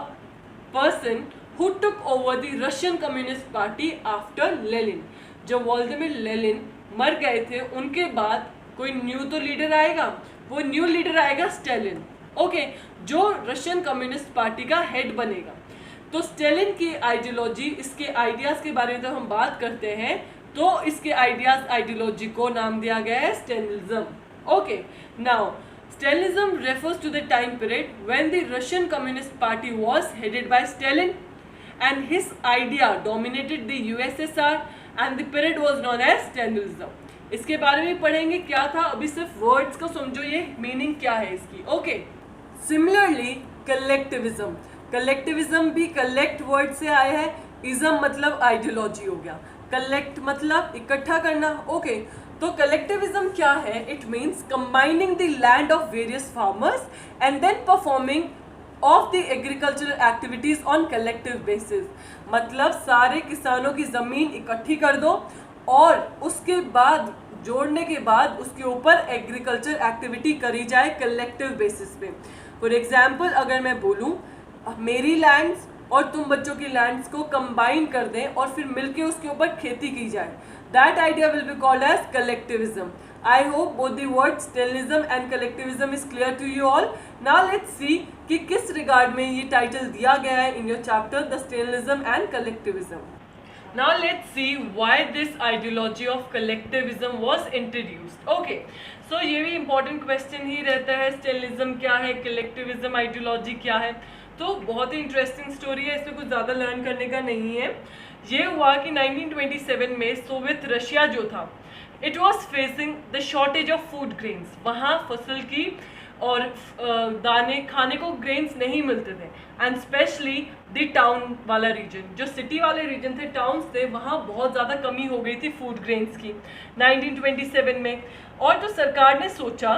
person who took over the Russian communist party after Lenin. जब व्लादिमीर लेनिन मर गए थे, उनके बाद कोई न्यू तो लीडर आएगा, वो न्यू लीडर आएगा स्टेलिन, ओके, जो रशियन कम्युनिस्ट पार्टी का हेड बनेगा। तो स्टेलिन की आइडियोलॉजी, इसके आइडियाज के बारे में जब हम बात करते हैं तो इसके आइडियोलॉजी को नाम दिया गया है Stalinism. Okay, now Stalinism refers to the time period when the Russian Communist Party was headed by Stalin and his idea dominated the USSR and the period was known as Stalinism। इसके बारे में पढ़ेंगे क्या था, अभी सिर्फ वर्ड्स को समझो, ये मीनिंग क्या है इसकी। ओके, सिमिलरली कलेक्टिविज्म, कलेक्टिविज्म भी कलेक्ट वर्ड से आया है, इज्म मतलब आइडियोलॉजी हो गया, कलेक्ट मतलब इकट्ठा करना। ओके, तो कलेक्टिविज्म क्या है? It means combining the land of various farmers and then performing of the agricultural activities on collective basis. मतलब सारे किसानों की जमीन इकट्ठी कर दो और उसके बाद जोड़ने के बाद उसके ऊपर एग्रीकल्चर एक्टिविटी करी जाए कलेक्टिव बेसिस पे। फॉर एग्जाम्पल, अगर मैं बोलूँ मेरी लैंड्स और तुम बच्चों की लैंड्स को कंबाइन कर दें और फिर मिलके उसके ऊपर खेती की जाए, that idea will be called as collectivism. I hope both the words Stalinism and collectivism is clear to you all. Now let's see कि किस रिगार्ड में ये टाइटल दिया गया है in your chapter The Stalinism and Collectivism. Now let's see why this ideology of collectivism was introduced. Okay, so ये भी important question ही रहता है, Stalinism क्या है, collectivism आइडियोलॉजी क्या है। तो बहुत ही इंटरेस्टिंग स्टोरी है, इसमें कुछ ज़्यादा लर्न करने का नहीं है। ये हुआ कि 1927 में सोवियत रशिया जो था, it was facing the shortage of food grains. वहाँ फसल की और दाने खाने को ग्रेन्स नहीं मिलते थे, एंड स्पेशली द टाउन वाला रीजन, जो सिटी वाले रीजन थे, टाउन्स थे, वहाँ बहुत ज़्यादा कमी हो गई थी फूड ग्रेन्स की 1927 में। और तो सरकार ने सोचा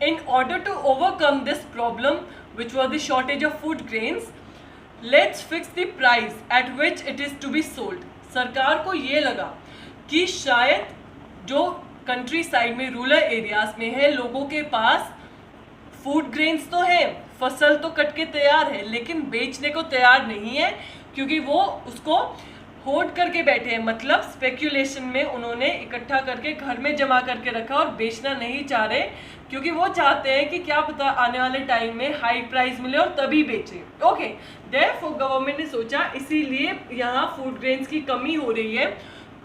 in order to overcome this problem which was the shortage of food grains, let's fix the price at which it is to be sold. सरकार को ये लगा कि शायद जो कंट्री साइड में रूरल एरियाज में है, लोगों के पास फूड ग्रेन्स तो है, फसल तो कट के तैयार है, लेकिन बेचने को तैयार नहीं है, क्योंकि वो उसको होल्ड करके बैठे हैं, मतलब स्पेक्यूलेशन में उन्होंने इकट्ठा करके घर में जमा करके रखा और बेचना नहीं चाह रहे, क्योंकि वो चाहते हैं कि क्या पता आने वाले टाइम में हाई प्राइस मिले और तभी बेचें। ओके, देयरफॉर गवर्नमेंट ने सोचा इसीलिए यहाँ फूड ग्रेन्स की कमी हो रही है,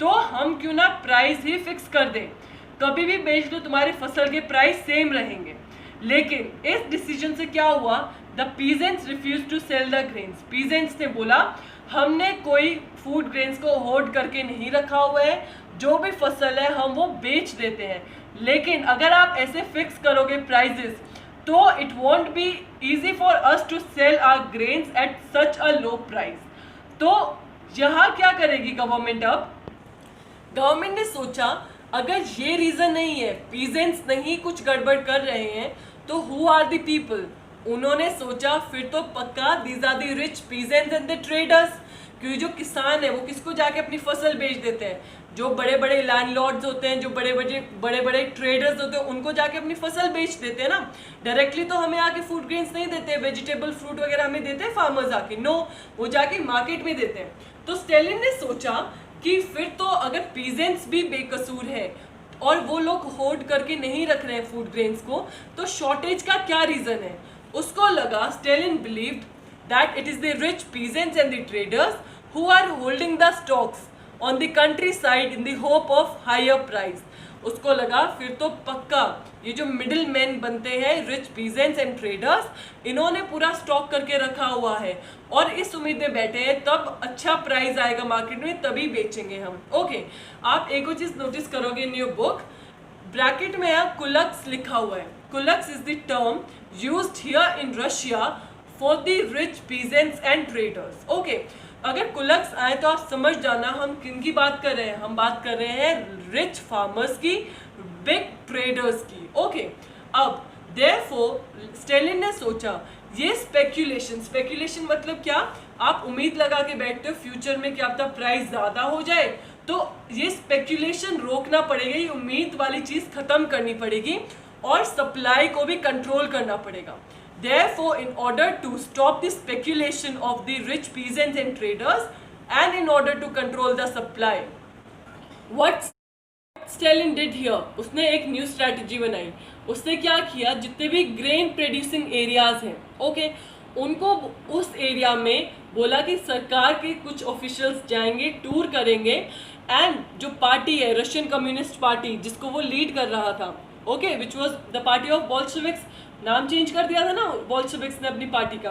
तो हम क्यों ना प्राइस ही फिक्स कर दें, कभी भी बेच लो तुम्हारी फसल के प्राइस सेम रहेंगे। लेकिन इस डिसीजन से क्या हुआ, the peasants refuse to sell the grains. Peasants ने बोला हमने कोई फूड ग्रेन्स को होल्ड करके नहीं रखा हुआ है, जो भी फसल है हम वो बेच देते हैं, लेकिन अगर आप ऐसे फिक्स करोगे प्राइजेस तो it won't be easy for us to sell our grains at such a low price. तो यहाँ क्या करेगी गवर्नमेंट? अब गवर्नमेंट ने सोचा अगर ये रीजन नहीं है, पीजेंट्स नहीं कुछ गड़बड़ कर रहे हैं, तो हु आर द पीपल? उन्होंने सोचा फिर तो पक्का these are the rich peasants and the traders, क्योंकि जो किसान है वो किसको जाके अपनी फसल बेच देते हैं, जो बड़े बड़े लैंडलॉर्ड्स होते हैं, जो बड़े बड़े ट्रेडर्स होते हैं, उनको जाके अपनी फसल बेच देते हैं ना। डायरेक्टली तो हमें आके फूड ग्रेन्स नहीं देते, वेजिटेबल फ्रूट वगैरह हमें देते हैं फार्मर्स आके, नो, वो जाके मार्केट में देते हैं। तो स्टेलिन ने सोचा कि फिर तो अगर पीजेंट्स भी बेकसूर है और वो लोग होल्ड करके नहीं रख रहे हैं फूड ग्रेन्स को, तो शॉर्टेज का क्या रीजन है? उसको लगा, Stalin believed that it is the rich peasants and the traders who are holding the stocks on the country side in the hope of higher price. उसको लगा फिर तो पक्का ये जो मिडिल मैन बनते हैं, रिच पीजेंट्स एंड ट्रेडर्स, इन्होंने पूरा स्टॉक करके रखा हुआ है और इस उम्मीद में बैठे हैं तब अच्छा प्राइस आएगा मार्केट में, तभी बेचेंगे हम। ओके, आप एक और चीज नोटिस करोगे इन योर बुक, ब्रैकेट में यहाँ कुलक्स लिखा हुआ है। Kulaks is the term used here in Russia for the rich peasants and traders. Okay, अगर कुलक्स आए तो आप समझ जाना हम किन की बात कर रहे हैं। हम बात कर रहे हैं रिच फार्मर्स की, बिग ट्रेडर्स की। ओके, अब देयरफॉर स्टेलिन ने सोचा ये स्पेक्यूलेशन मतलब क्या? आप उम्मीद लगा के बैठते हो फ्यूचर में क्या पता प्राइस ज्यादा हो जाए, तो ये स्पेक्यूलेशन रोकना पड़ेगा, ये उम्मीद वाली चीज खत्म करनी पड़ेगी और सप्लाई को भी कंट्रोल करना पड़ेगा। Therefore, in order to stop the speculation of the rich peasants and traders, and in order to control the supply, what Stalin did here, उसने एक न्यू स्ट्रैटेजी बनाई। उसने क्या किया, जितने भी ग्रेन प्रोड्यूसिंग एरियाज हैं, ओके, उनको उस एरिया में बोला कि सरकार के कुछ ऑफिशियल्स जाएंगे, टूर करेंगे, एंड जो पार्टी है रशियन कम्युनिस्ट पार्टी जिसको वो लीड कर रहा था, okay, which was the party of Bolsheviks, नाम चेंज कर दिया था ना बोल्शेविक्स ने अपनी पार्टी का,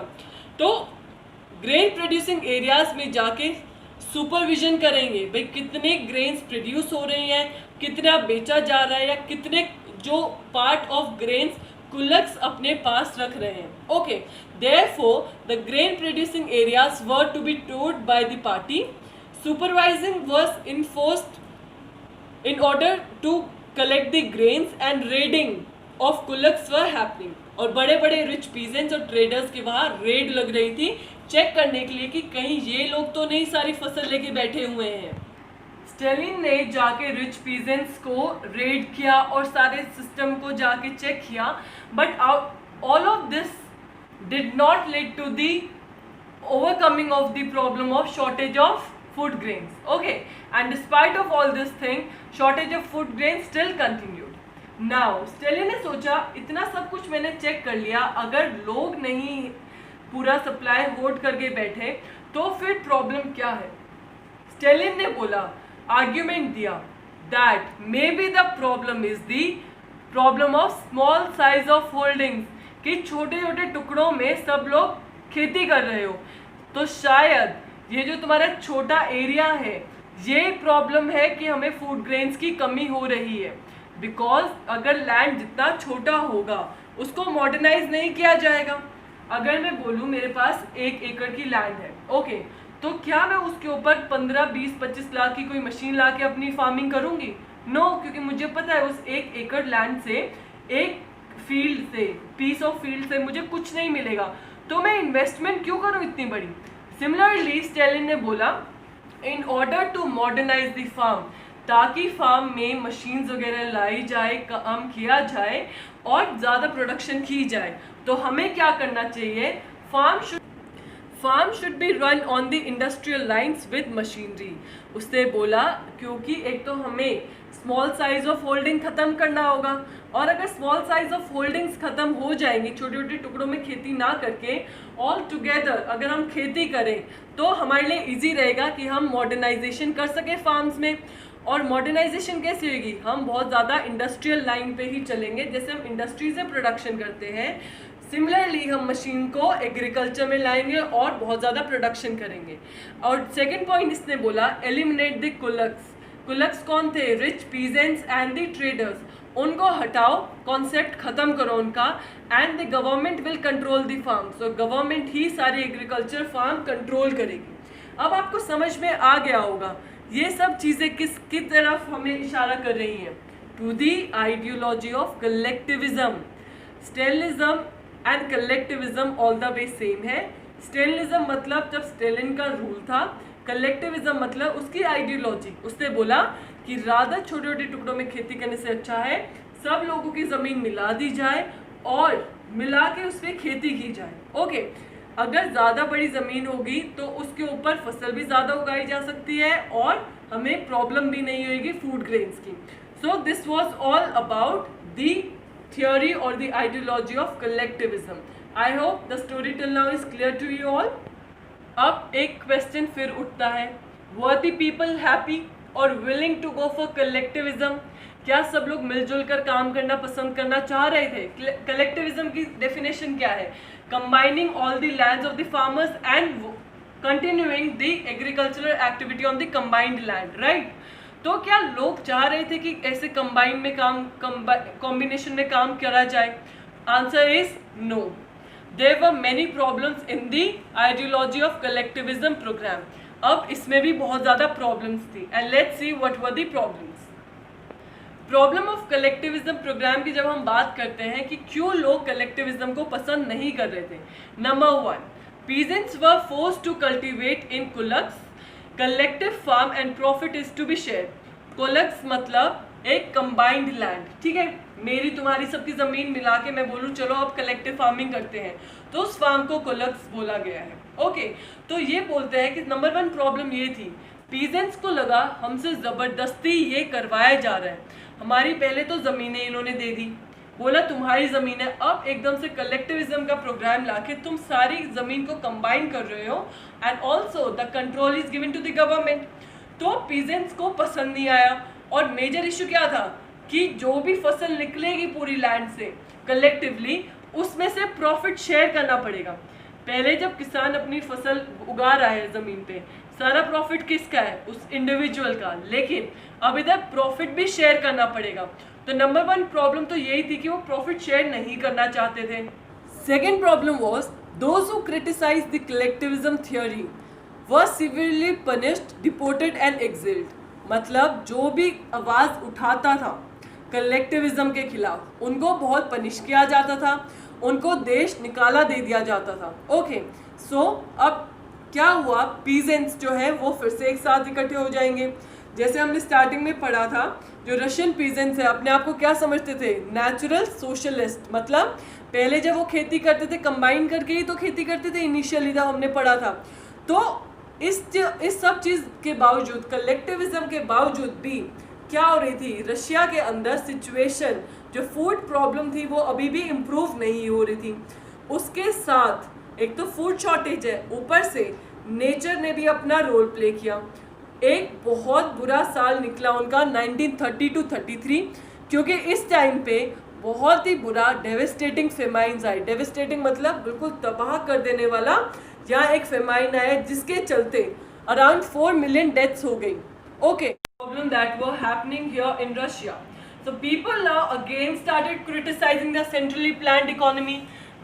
तो ग्रेन प्रोड्यूसिंग एरियाज में जाके सुपरविजन करेंगे भाई कितने ग्रेन्स प्रोड्यूस हो रहे हैं, कितना बेचा जा रहा है, या कितने जो पार्ट ऑफ ग्रेन्स कुलक्स अपने पास रख रहे हैं। Okay, therefore the grain producing areas were to be toured by the party, supervising was enforced in order to collect the grains and raiding of kulaks were happening. और बड़े बड़े रिच पीजेंट्स और ट्रेडर्स के वहाँ रेड लग रही थी चेक करने के लिए कि कहीं ये लोग तो नहीं सारी फसल लेके बैठे हुए हैं। स्टेलिन ने जाके रिच पीजेंट्स को रेड किया और सारे सिस्टम को जाके चेक किया, but all of this did not lead to the overcoming of the problem of shortage of food grains. Okay, and despite of all this thing, shortage of food grains still continued. Now, Stalin ने सोचा इतना सब कुछ मैंने चेक कर लिया, अगर लोग नहीं पूरा सप्लाई होल्ड करके बैठे तो फिर प्रॉब्लम क्या है? स्टेलिन ने बोला, आर्ग्यूमेंट दिया that may be the problem is the problem of small size of holdings, कि छोटे छोटे टुकड़ों में सब लोग खेती कर रहे हो, तो शायद ये जो तुम्हारा छोटा एरिया है ये प्रॉब्लम है कि हमें फूड ग्रेन्स की कमी हो रही है। बिकॉज अगर लैंड जितना छोटा होगा उसको मॉडर्नाइज नहीं किया जाएगा। अगर मैं बोलूँ मेरे पास 1 एकड़ की लैंड है, ओके, तो क्या मैं उसके ऊपर 15, 20, 25 लाख की कोई मशीन ला के अपनी फार्मिंग करूँगी? नो, क्योंकि मुझे पता है उस 1 एकड़ लैंड से, एक फील्ड से, पीस ऑफ फील्ड से मुझे कुछ नहीं मिलेगा, तो मैं इन्वेस्टमेंट क्यों करूँ इतनी बड़ी? सिमिलरली स्टेलिन ने बोला, in order to modernise the farm, ताकि फार्म में मशीन्स वगैरह लाई जाए, काम किया जाए और ज़्यादा प्रोडक्शन की जाए, तो हमें क्या करना चाहिए? Farm should be run on the industrial lines with machinery. उसने बोला क्योंकि एक तो हमें स्मॉल साइज ऑफ होल्डिंग खत्म करना होगा, और अगर स्मॉल साइज ऑफ होल्डिंग्स खत्म हो जाएंगी, छोटे छोटे टुकड़ों में खेती ना करके ऑल टुगेदर अगर हम खेती करें तो हमारे लिए इजी रहेगा कि हम मॉडर्नाइजेशन कर सकें फार्म्स में। और मॉडर्नाइजेशन कैसे होगी? हम बहुत ज़्यादा इंडस्ट्रियल लाइन पे ही चलेंगे, जैसे हम इंडस्ट्री से प्रोडक्शन करते हैं, सिमिलरली हम मशीन को एग्रीकल्चर में लाएंगे और बहुत ज़्यादा प्रोडक्शन करेंगे। और सेकेंड पॉइंट इसने बोला, एलिमिनेट द कुलक्स। कुलक्स कौन थे? Rich peasants and the traders. उनको हटाओ, कॉन्सेप्ट खत्म करो उनका, and the government will control the farm. So government ही सारी एग्रीकल्चर फार्म कंट्रोल करेगी। अब आपको समझ में आ गया होगा ये सब चीज़ें किसकी तरफ हमें इशारा कर रही हैं? To the ideology of collectivism. Stalinism and collectivism all the way same है। स्टेलिनिज्म मतलब जब स्टेलिन का रूल था, कलेक्टिविज्म मतलब उसकी आइडियोलॉजी। उसने बोला कि राधा छोटे छोटे टुकड़ों में खेती करने से अच्छा है सब लोगों की ज़मीन मिला दी जाए और मिला के उस पर खेती की जाए। ओके, अगर ज़्यादा बड़ी ज़मीन होगी तो उसके ऊपर फसल भी ज़्यादा उगाई जा सकती है और हमें प्रॉब्लम भी नहीं होगी फूड ग्रेन्स की. So this was all about the theory or the ideology of collectivism. I hope the story till now is clear to you all. अब एक क्वेश्चन फिर उठता है, were the people happy or willing to go for collectivism? क्या सब लोग मिलजुल कर काम करना पसंद करना चाह रहे थे? कलेक्टिविज्म की डेफिनेशन क्या है? Combining all the lands of the farmers and continuing the agricultural activity on the combined land, right? तो क्या लोग चाह रहे थे कि ऐसे कंबाइन में कॉम्बिनेशन में काम करा जाए? Answer is no. There were many problems in the ideology of collectivism programme. अब इसमें भी बहुत ज़्यादा प्रॉब्लम्स थी, and let's see what were the problems. Problem of collectivism programme की जब हम बात करते हैं कि क्यों लोग कलेक्टिविज्म को पसंद नहीं कर रहे थे. Number 1, peasants were forced to cultivate in kulaks. Collective farm and profit is to be share. Kolkhoz मतलब एक कंबाइंड लैंड, ठीक है? मेरी तुम्हारी सबकी ज़मीन मिला के मैं बोलूँ चलो अब कलेक्टिव फार्मिंग करते हैं, तो उस फार्म को कोलक्स बोला गया है. ओके, तो ये बोलते हैं कि नंबर 1 प्रॉब्लम ये थी, पीजेंट्स को लगा हमसे ज़बरदस्ती ये करवाया जा रहा है. हमारी पहले तो ज़मीनें इन्होंने दे दी, बोला तुम्हारी ज़मीन है, अब एकदम से कलेक्टिविज्म का प्रोग्राम लाके तुम सारी ज़मीन को कंबाइन कर रहे हो, and also the control is given to the government. तो पीजेंट्स को पसंद नहीं आया. और मेजर इशू क्या था कि जो भी फसल निकलेगी पूरी लैंड से कलेक्टिवली, उसमें से प्रॉफिट शेयर करना पड़ेगा. पहले जब किसान अपनी फसल उगा रहा है ज़मीन पे, सारा प्रॉफिट किसका है? उस इंडिविजुअल का. लेकिन अब इधर प्रॉफिट भी शेयर करना पड़ेगा. तो नंबर 1 प्रॉब्लम तो यही थी कि वो प्रॉफिट शेयर नहीं करना चाहते थे. Second problem was those who criticise the collectivism theory were severely punished, deported and exiled. मतलब जो भी आवाज़ उठाता था कलेक्टिविज्म के खिलाफ, उनको बहुत पनिश किया जाता था, उनको देश निकाला दे दिया जाता था. ओके, सो अब क्या हुआ, पीजेंट्स जो है वो फिर से एक साथ इकट्ठे हो जाएंगे. जैसे हमने स्टार्टिंग में पढ़ा था, जो रशियन पीजेंट्स है अपने आप को क्या समझते थे? Natural socialist. मतलब पहले जब वो खेती करते थे कंबाइन करके ही तो खेती करते थे इनिशियली, जब हमने पढ़ा था. तो इस सब चीज़ के बावजूद, कलेक्टिविज्म के बावजूद भी क्या हो रही थी रशिया के अंदर सिचुएशन, जो फूड प्रॉब्लम थी वो अभी भी इम्प्रूव नहीं हो रही थी. उसके साथ एक तो फूड शॉर्टेज है, ऊपर से नेचर ने भी अपना रोल प्ले किया. एक बहुत बुरा साल निकला उनका 1930-33, क्योंकि इस टाइम पे बहुत ही बुरा डेविस्टेटिंग फेमाइन्स आए. डेविस्टेटिंग मतलब बिल्कुल तबाह कर देने वाला. यहाँ एक फेमाइन आया जिसके चलते अराउंड 4 मिलियन डेथ्स हो गई. Okay, problem that were happening here in Russia. So people now again started criticising the centrally planned economy.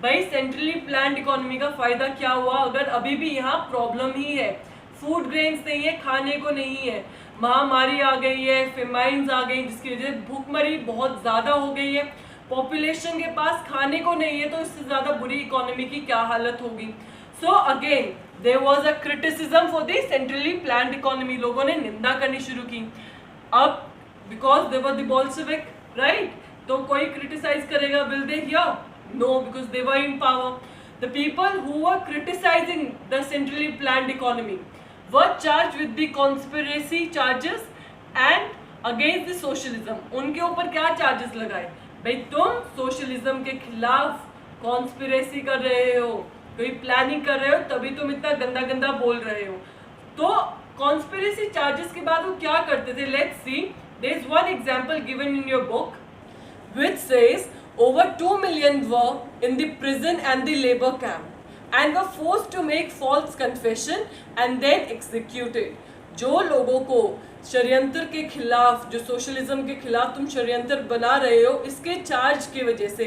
भाई सेंट्रली प्लान्ड इकोनॉमी का फ़ायदा क्या हुआ अगर अभी भी यहाँ प्रॉब्लम ही है, फूड ग्रेन्स नहीं है, खाने को नहीं है, महामारी आ गई है, फेमाइन्स आ गई जिसकी वजह से भूखमरी बहुत ज़्यादा हो गई है, पॉपुलेशन के पास खाने को नहीं है, तो इससे ज़्यादा बुरी इकोनॉमी की क्या हालत होगी. So again there was a criticism for the centrally planned economy. लोगों ने निंदा करनी शुरू की. अब because they were the Bolshevik, right? तो कोई क्रिटिसाइज करेगा, will they hear? No, because they were in power. The people who were criticising the centrally planned economy were charged with the conspiracy charges and against the socialism. उनके ऊपर क्या चार्जेस लगाए? भाई तुम सोशलिज्म के खिलाफ कॉन्स्पिरेसी कर रहे हो, कोई प्लानिंग कर रहे हो, तभी तुम इतना गंदा गंदा बोल रहे हो. तो कॉन्स्पिरेसी चार्जेस के बाद वो क्या करते थे? Let's see. There is one example given in your book which says over 2 million were in the prison and the labor camp and were forced to make false confession and then executed. जो लोगों को षड्यंत्र के खिलाफ, जो सोशलिज्म के खिलाफ तुम षड्यंत्र बना रहे हो, इसके चार्ज की वजह से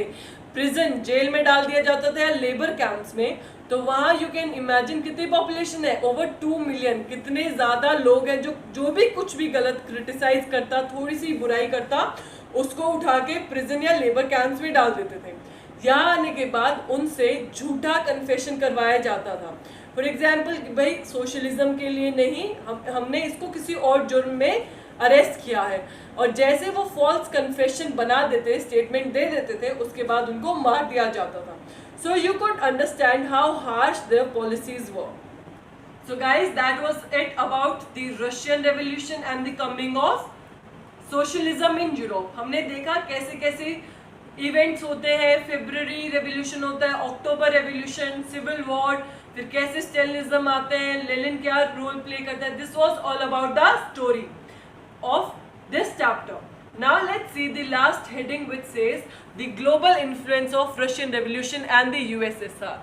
प्रिजन, जेल में डाल दिया जाता था या लेबर कैंप्स में. तो वहाँ यू कैन इमेजिन कितनी पॉपुलेशन है, ओवर 2 मिलियन. कितने ज़्यादा लोग हैं जो भी कुछ भी गलत क्रिटिसाइज करता, थोड़ी सी बुराई करता, उसको उठा के प्रिजन या लेबर कैंप्स में डाल देते थे. यहाँ आने के बाद उनसे झूठा कन्फेशन करवाया जाता था. फॉर एग्जाम्पल, भाई सोशलिज्म के लिए नहीं, हमने इसको किसी और जुर्म में अरेस्ट किया है, और जैसे वो फॉल्स कन्फेशन बना देते, स्टेटमेंट दे देते थे, उसके बाद उनको मार दिया जाता था. So you could understand how harsh there policies were. So guys, that was it about the Russian Revolution and the coming of socialism in Europe. हमने देखा कैसे कैसे इवेंट्स होते हैं, फरवरी रेवोल्यूशन होता है, अक्टूबर रेवोल्यूशन, सिविल वॉर, फिर कैसे स्टेलिनिज्म आते हैं, लेनिन क्या रोल प्ले करता है. This was all about the story of this chapter. Now let's see the last heading which says the global influence of Russian Revolution and the USSR.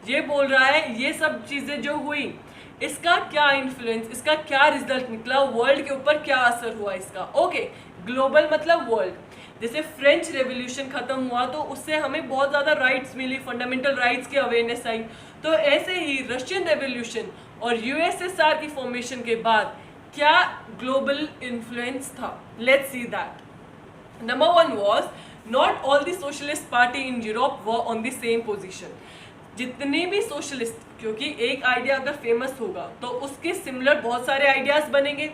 ये बोल रहा है ये सब चीज़ें जो हुई इसका क्या इन्फ्लुएंस, इसका क्या रिजल्ट निकला, वर्ल्ड के ऊपर क्या असर हुआ इसका. ओके, ग्लोबल मतलब वर्ल्ड. जैसे फ्रेंच रेवोल्यूशन खत्म हुआ तो उससे हमें बहुत ज़्यादा राइट्स मिली, फंडामेंटल राइट्स की अवेयरनेस आई. तो ऐसे ही रशियन रेवोल्यूशन और यूएसएसआर की फॉर्मेशन के बाद क्या ग्लोबल इन्फ्लुएंस था. Let's see that. Number one was not all the socialist party in Europe were on the same position. जितने भी सोशलिस्ट, क्योंकि एक आइडिया अगर फेमस होगा तो उसके सिमिलर बहुत सारे आइडियाज बनेंगे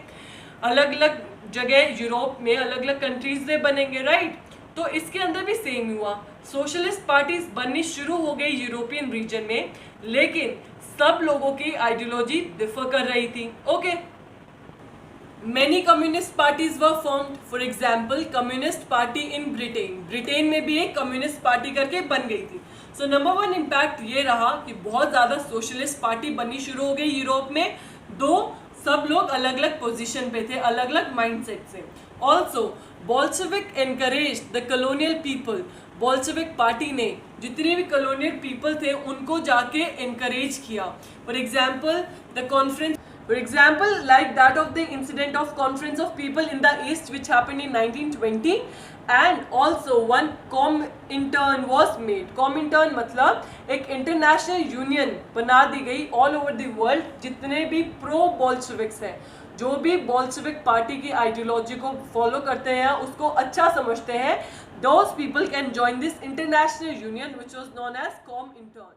अलग अलग जगह यूरोप में, अलग अलग कंट्रीज में बनेंगे, राइट. तो इसके अंदर भी सेम हुआ. सोशलिस्ट पार्टीज बननी शुरू हो गई यूरोपियन रीजन में, लेकिन सब लोगों की आइडियोलॉजी डिफर कर रही थी. Okay, Many communist parties were formed. For example, Communist Party in Britain. Britain में भी एक कम्युनिस्ट पार्टी करके बन गई थी. सो नंबर वन इम्पैक्ट ये रहा कि बहुत ज़्यादा सोशलिस्ट पार्टी बननी शुरू हो गई यूरोप में, दो सब लोग अलग अलग पोजीशन पे थे, अलग अलग माइंडसेट से. Also Bolshevik encourage the colonial people. Bolshevik party ने जितने भी कॉलोनियल पीपल थे उनको जाके एनकरेज किया. For example the conference, for example like that of the incident of conference of people in the east which happened in 1920, and also one Comintern was made. Comintern मतलब एक इंटरनेशनल यूनियन बना दी गई ऑल ओवर द वर्ल्ड. जितने भी प्रो बोल्शेविक्स हैं, जो भी बोल्शेविक पार्टी की आइडियोलॉजी को फॉलो करते हैं, उसको अच्छा समझते हैं, those people can join this international union which was known as Comintern.